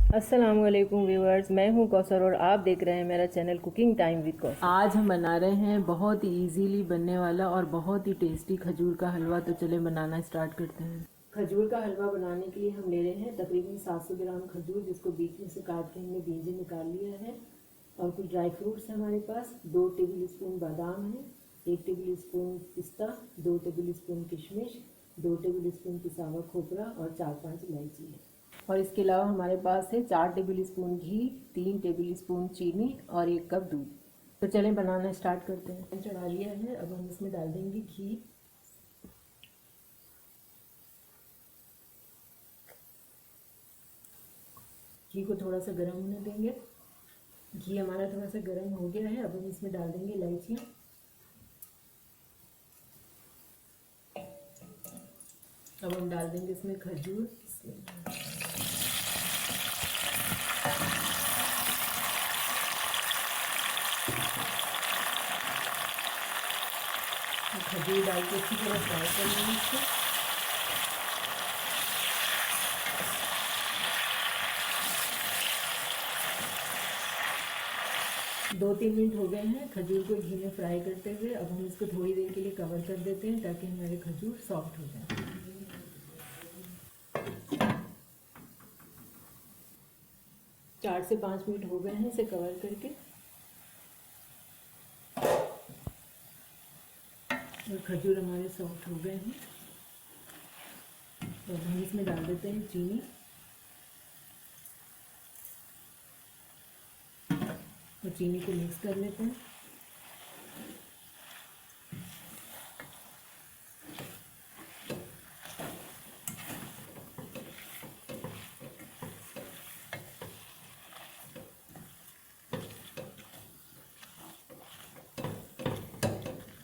अस्सलामुअलैकुम व्यूअर्स, मैं हूं कौसर और आप देख रहे हैं मेरा channel cooking time with Kausar. आज हम बना रहे हैं बहुत ही इजीली बनने वाला और बहुत ही टेस्टी खजूर का हलवा। तो चले बनाना स्टार्ट करते हैं। खजूर का हलवा बनाने के लिए हम ले रहे हैं तकरीबन 700 ग्राम खजूर, जिसको बीच में से काट के हमने बीजे निकाल लिया है। और कुछ ड्राई फ्रूट्स हैं हमारे पास। 2 टेबल स्पून बादाम है, 1 टेबल स्पून पिस्ता, 2 टेबल स्पून किशमिश, 2 टेबल स्पून पिसा हुआ खोपरा और 4-5 इलायची है। और इसके अलावा हमारे पास है 4 टेबल स्पून घी, 3 टेबल स्पून चीनी और 1 कप दूध। तो चलें बनाना स्टार्ट करते हैं। पैन चढ़ा लिया है, अब हम इसमें डाल देंगे घी। घी को थोड़ा सा गर्म होने देंगे। घी हमारा थोड़ा सा गर्म हो गया है, अब हम इसमें डाल देंगे इलायचियाँ। अब हम डाल देंगे इसमें खजूर। खजूर डाल के अच्छी तरह फ्राई कर लेंगे इसको। दो 3 मिनट हो गए हैं खजूर को घी में फ्राई करते हुए। अब हम इसको थोड़ी देर के लिए कवर कर देते हैं ताकि हमारे खजूर सॉफ्ट हो जाए। 4 से 5 मिनट हो गए हैं इसे कवर करके। और खजूर हमारे सॉफ्ट हो गए हैं, तो हम इसमें डाल देते हैं चीनी। और चीनी को मिक्स कर लेते हैं।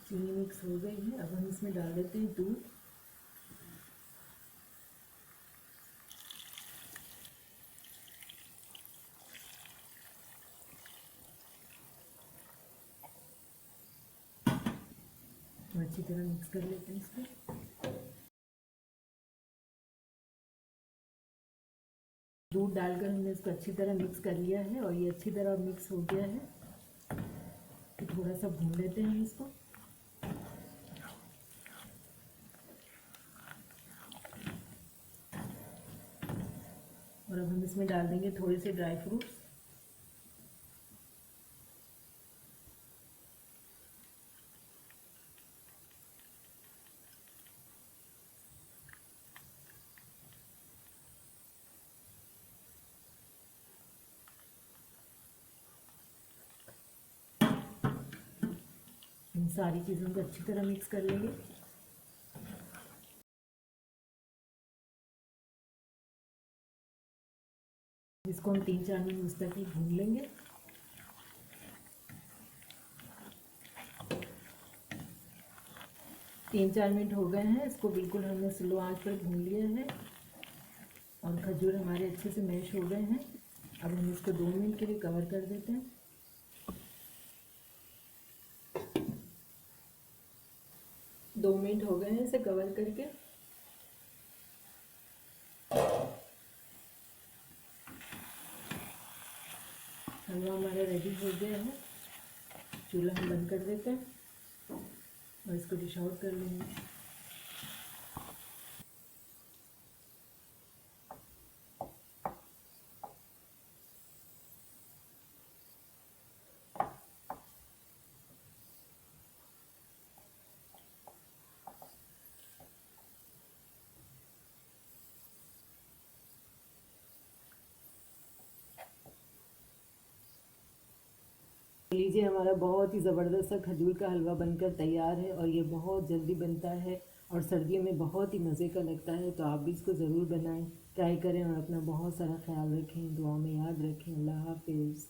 चीनी मिक्स हो गई है, अब हम इसमें डाल देते हैं दूध। तो अच्छी तरह मिक्स कर लेते हैं इसको। दूध डालकर हमने इसको अच्छी तरह मिक्स कर लिया है और ये अच्छी तरह मिक्स हो गया है। तो थोड़ा सा भून लेते हैं इसको। और अब हम इसमें डाल देंगे थोड़े से ड्राई फ्रूट्स। इन सारी चीज़ों को अच्छी तरह मिक्स कर लेंगे। इसको हम 3-4 मिनट तक ही भून लेंगे। तीन चार मिनट हो गए हैं, इसको बिल्कुल हमने स्लो आंच पर भून लिया है और खजूर हमारे अच्छे से मैश हो गए हैं। अब हम इसको 2 मिनट के लिए कवर कर देते हैं। 2 मिनट हो गए हैं इसे कवर करके। हलवा हमारा रेडी हो गया है। चूल्हा हम बंद कर देते हैं और इसको डिश आउट कर लेंगे। लीजिए, हमारा बहुत ही ज़बरदस्त सा खजूर का हलवा बनकर तैयार है और ये बहुत जल्दी बनता है और सर्दियों में बहुत ही मज़े का लगता है। तो आप भी इसको ज़रूर बनाएं, ट्राई करें और अपना बहुत सारा ख्याल रखें। दुआ में याद रखें। अल्लाह हाफिज़।